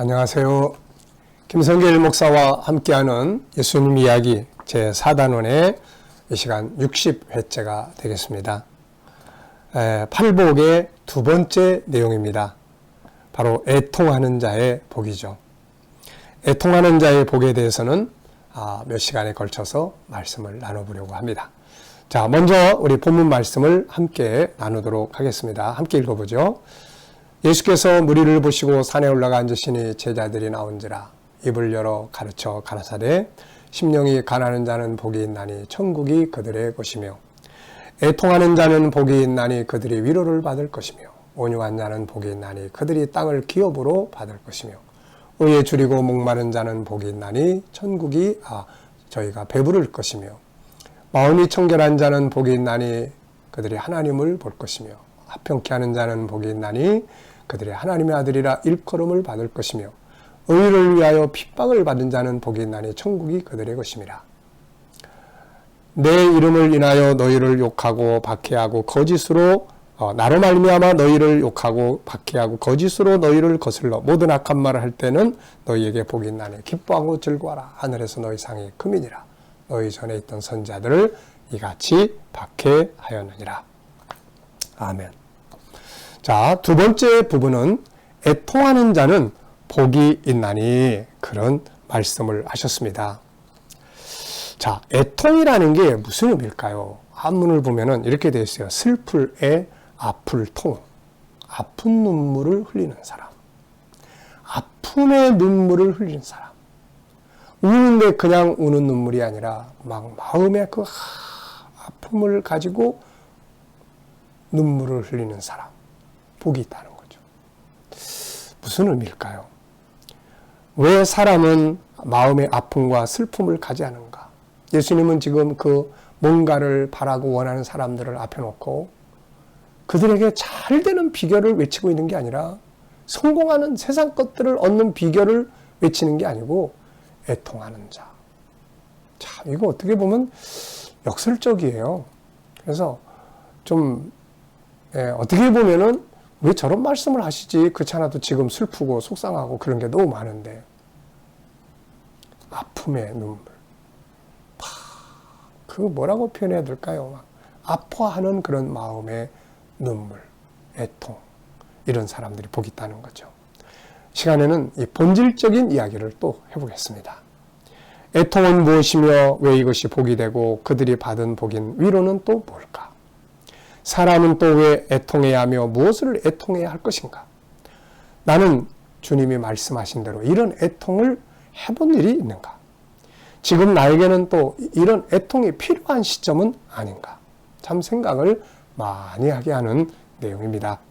안녕하세요. 김성길 목사와 함께하는 예수님 이야기 제4단원의 이 시간 60회째가 되겠습니다. 팔복의 두 번째 내용입니다. 바로 애통하는 자의 복이죠. 애통하는 자의 복에 대해서는 몇 시간에 걸쳐서 말씀을 나눠보려고 합니다. 자, 먼저 우리 본문 말씀을 함께 나누도록 하겠습니다. 함께 읽어보죠. 예수께서 무리를 보시고 산에 올라가 앉으시니 제자들이 나온지라 입을 열어 가르쳐 가라사대 심령이 가난한 자는 복이 있나니 천국이 그들의 것이며 애통하는 자는 복이 있나니 그들이 위로를 받을 것이며 온유한 자는 복이 있나니 그들이 땅을 기업으로 받을 것이며 의에 줄이고 목마른 자는 복이 있나니 천국이 저희가 배부를 것이며 마음이 청결한 자는 복이 있나니 그들이 하나님을 볼 것이며 합평케 하는 자는 복이 있나니 그들이 하나님의 아들이라 일컬음을 받을 것이며 의를 위하여 핍박을 받은 자는 복이 있나니 천국이 그들의 것임이라. 내 이름을 인하여 너희를 욕하고 박해하고 거짓으로 나로 말미암아 너희를 욕하고 박해하고 거짓으로 너희를 거슬러 모든 악한 말을 할 때는 너희에게 복이 있나니 기뻐하고 즐거워하라. 하늘에서 너희 상이 금이니라. 너희 전에 있던 선자들을 이같이 박해하였느니라. 아멘. 자, 두 번째 부분은 애통하는 자는 복이 있나니 그런 말씀을 하셨습니다. 자, 애통이라는 게 무슨 의미일까요? 한문을 보면은 이렇게 되어 있어요. 슬플 애, 아플 통. 아픈 눈물을 흘리는 사람. 아픔의 눈물을 흘리는 사람. 우는데 그냥 우는 눈물이 아니라 막 마음에 그 아픔을 가지고 눈물을 흘리는 사람. 복이 있다는 거죠. 무슨 의미일까요? 왜 사람은 마음의 아픔과 슬픔을 가지하는가? 예수님은 지금 그 뭔가를 바라고 원하는 사람들을 앞에 놓고 그들에게 잘 되는 비결을 외치고 있는 게 아니라 성공하는 세상 것들을 얻는 비결을 외치는 게 아니고 애통하는 자. 참, 이거 어떻게 보면 역설적이에요. 그래서 좀 어떻게 보면은 왜 저런 말씀을 하시지? 그렇지 않아도 지금 슬프고 속상하고 그런 게 너무 많은데. 아픔의 눈물. 그거 뭐라고 표현해야 될까요? 막 아파하는 그런 마음의 눈물, 애통. 이런 사람들이 복이 있다는 거죠. 시간에는 이 본질적인 이야기를 또 해보겠습니다. 애통은 무엇이며 왜 이것이 복이 되고 그들이 받은 복인 위로는 또 뭘까? 사람은 또 왜 애통해야 하며 무엇을 애통해야 할 것인가? 나는 주님이 말씀하신 대로 이런 애통을 해본 일이 있는가? 지금 나에게는 또 이런 애통이 필요한 시점은 아닌가? 참 생각을 많이 하게 하는 내용입니다.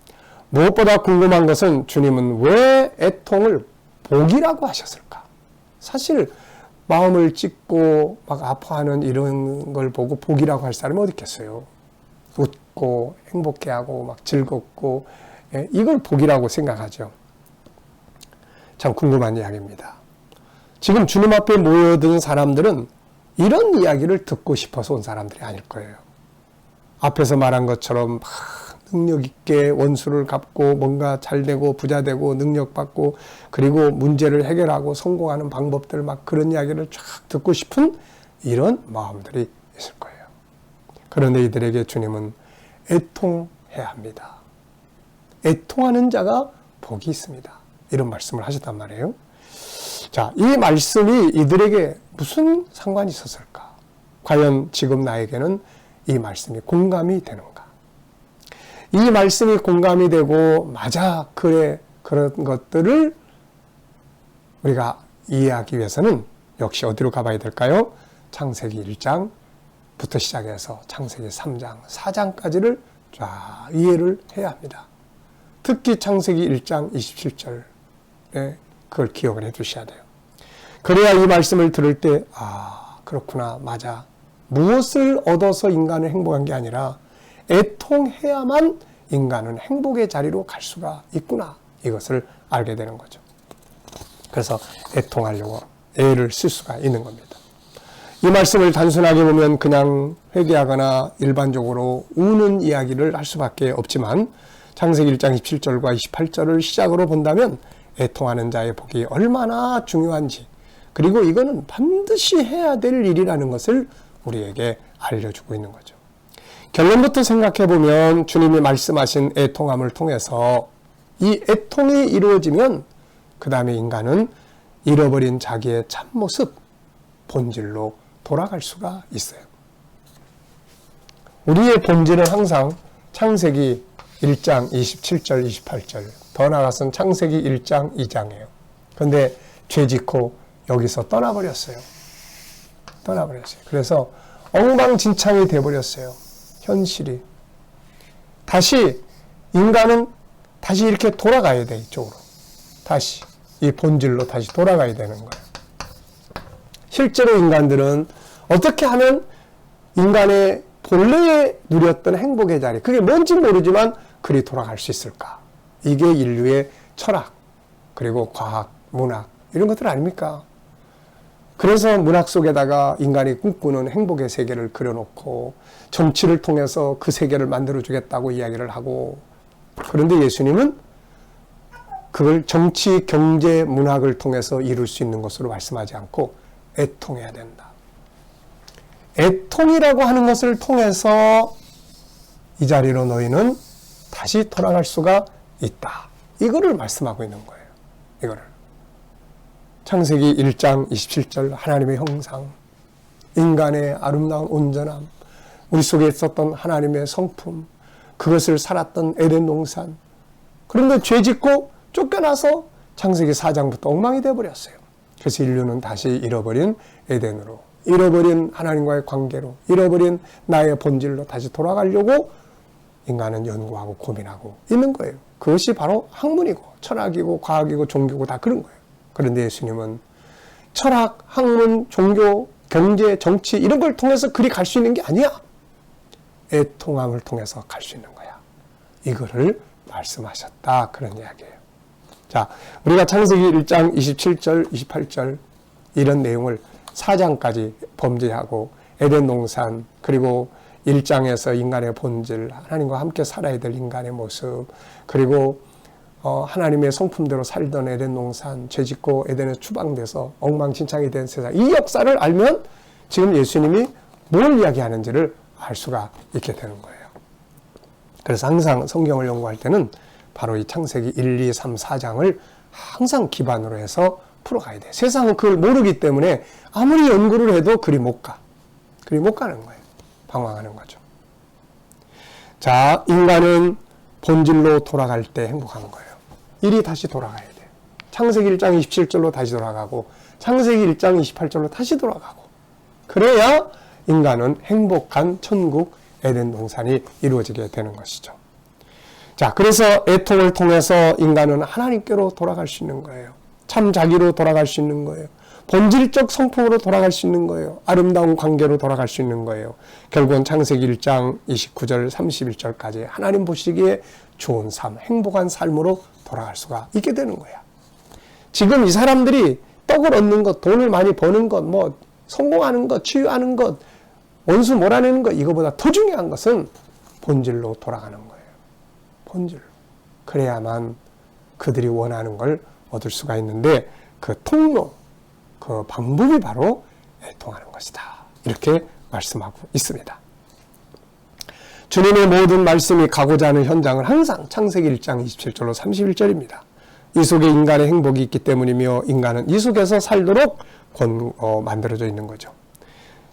무엇보다 궁금한 것은 주님은 왜 애통을 복이라고 하셨을까? 사실 마음을 찢고 막 아파하는 이런 걸 보고 복이라고 할 사람이 어디 있겠어요? 웃고 행복해하고 막 즐겁고 이걸 복이라고 생각하죠. 참 궁금한 이야기입니다. 지금 주님 앞에 모여든 사람들은 이런 이야기를 듣고 싶어서 온 사람들이 아닐 거예요. 앞에서 말한 것처럼 막 능력 있게 원수를 갚고 뭔가 잘되고 부자되고 능력받고 그리고 문제를 해결하고 성공하는 방법들 막 그런 이야기를 쫙 듣고 싶은 이런 마음들이 있을 거예요. 그런데 이들에게 주님은 애통해야 합니다. 애통하는 자가 복이 있습니다. 이런 말씀을 하셨단 말이에요. 자, 이 말씀이 이들에게 무슨 상관이 있었을까? 과연 지금 나에게는 이 말씀이 공감이 되는가? 이 말씀이 공감이 되고 맞아, 그래, 그런 것들을 우리가 이해하기 위해서는 역시 어디로 가봐야 될까요? 창세기 1장 부터 시작해서 창세기 3장, 4장까지를 쫙 이해를 해야 합니다. 특히 창세기 1장 27절에 그걸 기억을 해 두셔야 돼요. 그래야 이 말씀을 들을 때 그렇구나, 맞아. 무엇을 얻어서 인간은 행복한 게 아니라 애통해야만 인간은 행복의 자리로 갈 수가 있구나. 이것을 알게 되는 거죠. 그래서 애통하려고 애를 쓸 수가 있는 겁니다. 이 말씀을 단순하게 보면 그냥 회개하거나 일반적으로 우는 이야기를 할 수밖에 없지만 창세기 1장 27절과 28절을 시작으로 본다면 애통하는 자의 복이 얼마나 중요한지, 그리고 이거는 반드시 해야 될 일이라는 것을 우리에게 알려주고 있는 거죠. 결론부터 생각해보면 주님이 말씀하신 애통함을 통해서 이 애통이 이루어지면 그 다음에 인간은 잃어버린 자기의 참모습, 본질로 돌아갈 수가 있어요. 우리의 본질은 항상 창세기 1장 27절 28절, 더 나아가서는 창세기 1장 2장이에요. 그런데 죄 짓고 여기서 떠나버렸어요. 그래서 엉망진창이 돼버렸어요. 현실이. 다시 인간은 다시 이렇게 돌아가야 돼. 이쪽으로. 다시 이 본질로 다시 돌아가야 되는 거예요. 실제로 인간들은 어떻게 하면 인간의 본래에 누렸던 행복의 자리, 그게 뭔지 모르지만 그리 돌아갈 수 있을까? 이게 인류의 철학, 그리고 과학, 문학 이런 것들 아닙니까? 그래서 문학 속에다가 인간이 꿈꾸는 행복의 세계를 그려놓고 정치를 통해서 그 세계를 만들어주겠다고 이야기를 하고, 그런데 예수님은 그걸 정치, 경제, 문학을 통해서 이룰 수 있는 것으로 말씀하지 않고 애통해야 된다. 애통이라고 하는 것을 통해서 이 자리로 너희는 다시 돌아갈 수가 있다. 이거를 말씀하고 있는 거예요. 이거를. 창세기 1장 27절 하나님의 형상, 인간의 아름다운 온전함, 우리 속에 있었던 하나님의 성품, 그것을 살았던 에덴 동산. 그런데 죄 짓고 쫓겨나서 창세기 4장부터 엉망이 되어버렸어요. 그래서 인류는 다시 잃어버린 에덴으로, 잃어버린 하나님과의 관계로, 잃어버린 나의 본질로 다시 돌아가려고 인간은 연구하고 고민하고 있는 거예요. 그것이 바로 학문이고 철학이고 과학이고 종교고 다 그런 거예요. 그런데 예수님은 철학, 학문, 종교, 경제, 정치 이런 걸 통해서 그리 갈 수 있는 게 아니야. 애통함을 통해서 갈 수 있는 거야. 이거를 말씀하셨다. 그런 이야기예요. 자, 우리가 창세기 1장 27절, 28절 이런 내용을 4장까지 범죄하고 에덴 동산, 그리고 1장에서 인간의 본질, 하나님과 함께 살아야 될 인간의 모습, 그리고 하나님의 성품대로 살던 에덴 동산, 죄짓고 에덴에 추방돼서 엉망진창이 된 세상, 이 역사를 알면 지금 예수님이 뭘 이야기하는지를 알 수가 있게 되는 거예요. 그래서 항상 성경을 연구할 때는 바로 이 창세기 1, 2, 3, 4장을 항상 기반으로 해서 풀어가야 돼요. 세상은 그걸 모르기 때문에 아무리 연구를 해도 그리 못 가. 그리 못 가는 거예요. 방황하는 거죠. 자, 인간은 본질로 돌아갈 때 행복한 거예요. 일이 다시 돌아가야 돼. 창세기 1장 27절로 다시 돌아가고 창세기 1장 28절로 다시 돌아가고, 그래야 인간은 행복한 천국 에덴 동산이 이루어지게 되는 것이죠. 자, 그래서 애통을 통해서 인간은 하나님께로 돌아갈 수 있는 거예요. 참 자기로 돌아갈 수 있는 거예요. 본질적 성품으로 돌아갈 수 있는 거예요. 아름다운 관계로 돌아갈 수 있는 거예요. 결국은 창세기 1장 29절 31절까지 하나님 보시기에 좋은 삶, 행복한 삶으로 돌아갈 수가 있게 되는 거야. 지금 이 사람들이 떡을 얻는 것, 돈을 많이 버는 것, 뭐 성공하는 것, 치유하는 것, 원수 몰아내는 것, 이거보다 더 중요한 것은 본질로 돌아가는 거예요. 본질로. 그래야만 그들이 원하는 걸 얻을 수가 있는데, 그 통로, 그 방법이 바로 애통하는 것이다. 이렇게 말씀하고 있습니다. 주님의 모든 말씀이 가고자 하는 현장은 항상 창세기 1장 27절로 31절입니다. 이 속에 인간의 행복이 있기 때문이며 인간은 이 속에서 살도록 만들어져 있는 거죠.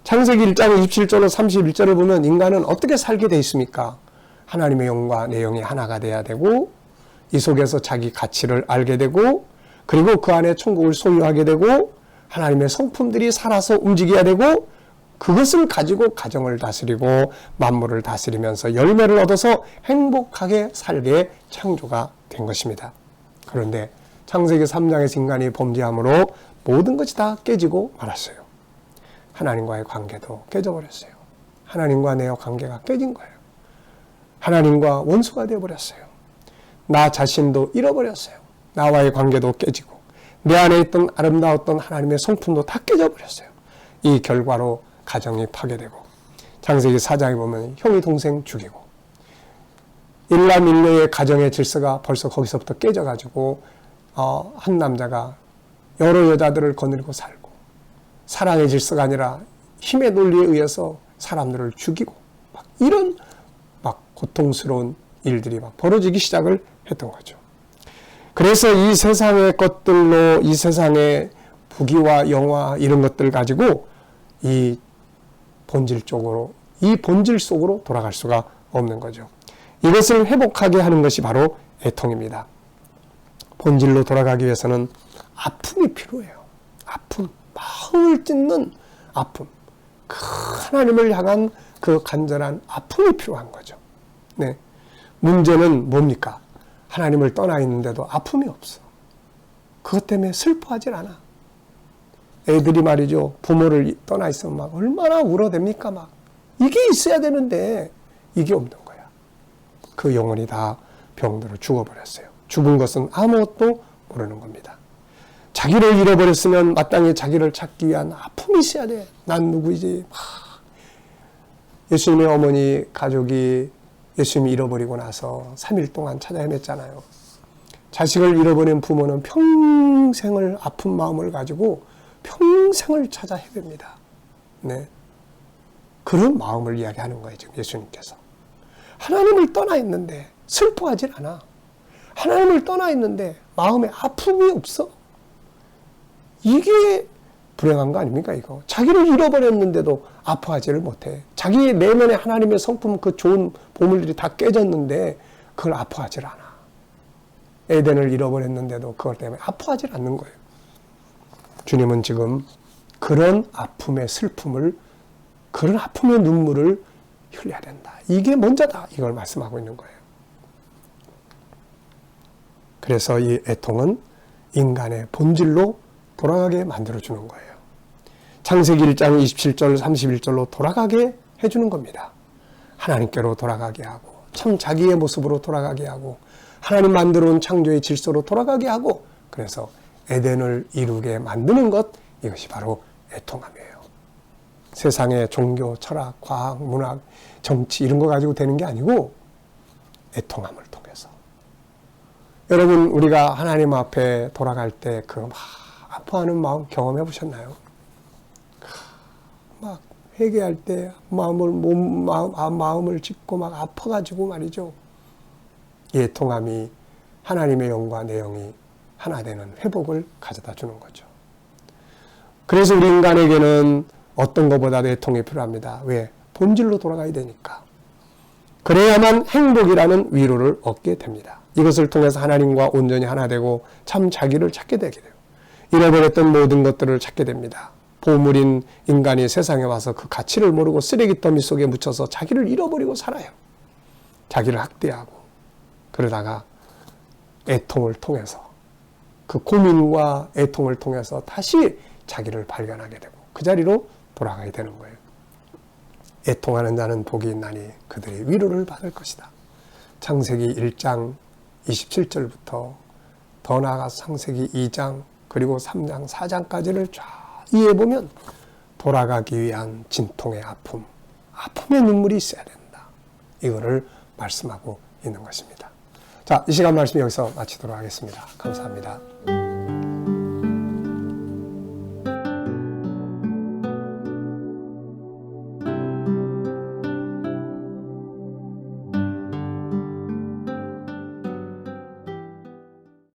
창세기 1장 27절로 31절을 보면 인간은 어떻게 살게 돼 있습니까? 하나님의 영과 내 영이 하나가 돼야 되고, 이 속에서 자기 가치를 알게 되고, 그리고 그 안에 천국을 소유하게 되고, 하나님의 성품들이 살아서 움직여야 되고, 그것을 가지고 가정을 다스리고 만물을 다스리면서 열매를 얻어서 행복하게 살게 창조가 된 것입니다. 그런데 창세기 3장에서 인간이 범죄함으로 모든 것이 다 깨지고 말았어요. 하나님과의 관계도 깨져버렸어요. 하나님과 내 관계가 깨진 거예요. 하나님과 원수가 되어버렸어요. 나 자신도 잃어버렸어요. 나와의 관계도 깨지고 내 안에 있던 아름다웠던 하나님의 성품도 다 깨져버렸어요. 이 결과로 가정이 파괴되고, 창세기 4장에 보면 형이 동생 죽이고, 일남일녀의 가정의 질서가 벌써 거기서부터 깨져가지고 한 남자가 여러 여자들을 거느리고 살고 사랑의 질서가 아니라 힘의 논리에 의해서 사람들을 죽이고 막 이런 막 고통스러운 일들이 막 벌어지기 시작을 했던 거죠. 그래서 이 세상의 것들로 이 세상의 부귀와 영화 이런 것들 가지고 이 본질 속으로 돌아갈 수가 없는 거죠. 이것을 회복하게 하는 것이 바로 애통입니다. 본질로 돌아가기 위해서는 아픔이 필요해요. 아픔, 마음을 찢는 아픔, 그 하나님을 향한 그 간절한 아픔이 필요한 거죠. 네. 문제는 뭡니까? 하나님을 떠나 있는데도 아픔이 없어. 그것 때문에 슬퍼하질 않아. 애들이 말이죠. 부모를 떠나 있으면 막 얼마나 울어댑니까? 막. 이게 있어야 되는데 이게 없는 거야. 그 영혼이 다 병들어 죽어버렸어요. 죽은 것은 아무것도 모르는 겁니다. 자기를 잃어버렸으면 마땅히 자기를 찾기 위한 아픔이 있어야 돼. 난 누구이지? 예수님의 어머니 가족이 예수님이 잃어버리고 나서 3일 동안 찾아 헤맸잖아요. 자식을 잃어버린 부모는 평생을 아픈 마음을 가지고 평생을 찾아 헤맵니다. 네. 그런 마음을 이야기하는 거예요, 지금 예수님께서. 하나님을 떠나 있는데 슬퍼하질 않아. 하나님을 떠나 있는데 마음에 아픔이 없어. 이게 불행한 거 아닙니까, 이거? 자기를 잃어버렸는데도 아파하지를 못해. 자기 내면에 하나님의 성품, 그 좋은 보물들이 다 깨졌는데 그걸 아파하질 않아. 에덴을 잃어버렸는데도 그것 때문에 아파하질 않는 거예요. 주님은 지금 그런 아픔의 슬픔을, 그런 아픔의 눈물을 흘려야 된다. 이게 먼저다. 이걸 말씀하고 있는 거예요. 그래서 이 애통은 인간의 본질로 돌아가게 만들어주는 거예요. 창세기 1장 27절 31절로 돌아가게 해주는 겁니다. 하나님께로 돌아가게 하고 참 자기의 모습으로 돌아가게 하고 하나님 만들어 온 창조의 질서로 돌아가게 하고 그래서 에덴을 이루게 만드는 것, 이것이 바로 애통함이에요. 세상의 종교, 철학, 과학, 문학, 정치 이런 거 가지고 되는 게 아니고 애통함을 통해서. 여러분, 우리가 하나님 앞에 돌아갈 때 그 막 아파하는 마음 경험해 보셨나요? 막 회개할 때 마음을 찢고 막 아파가지고 말이죠. 이 애통함이 하나님의 영과 내 영이 하나 되는 회복을 가져다 주는 거죠. 그래서 우리 인간에게는 어떤 것보다도 애통이 필요합니다. 왜? 본질로 돌아가야 되니까. 그래야만 행복이라는 위로를 얻게 됩니다. 이것을 통해서 하나님과 온전히 하나 되고 참 자기를 찾게 되게 돼요. 잃어버렸던 모든 것들을 찾게 됩니다. 보물인 인간이 세상에 와서 그 가치를 모르고 쓰레기더미 속에 묻혀서 자기를 잃어버리고 살아요. 자기를 학대하고 그러다가 애통을 통해서 그 고민과 애통을 통해서 다시 자기를 발견하게 되고 그 자리로 돌아가게 되는 거예요. 애통하는 자는 복이 있나니 그들이 위로를 받을 것이다. 창세기 1장 27절부터 더 나아가서 창세기 2장 그리고 3장 4장까지를 쫙 이해해보면 돌아가기 위한 진통의 아픔, 아픔의 눈물이 있어야 된다. 이거를 말씀하고 있는 것입니다. 자, 이 시간 말씀 여기서 마치도록 하겠습니다. 감사합니다.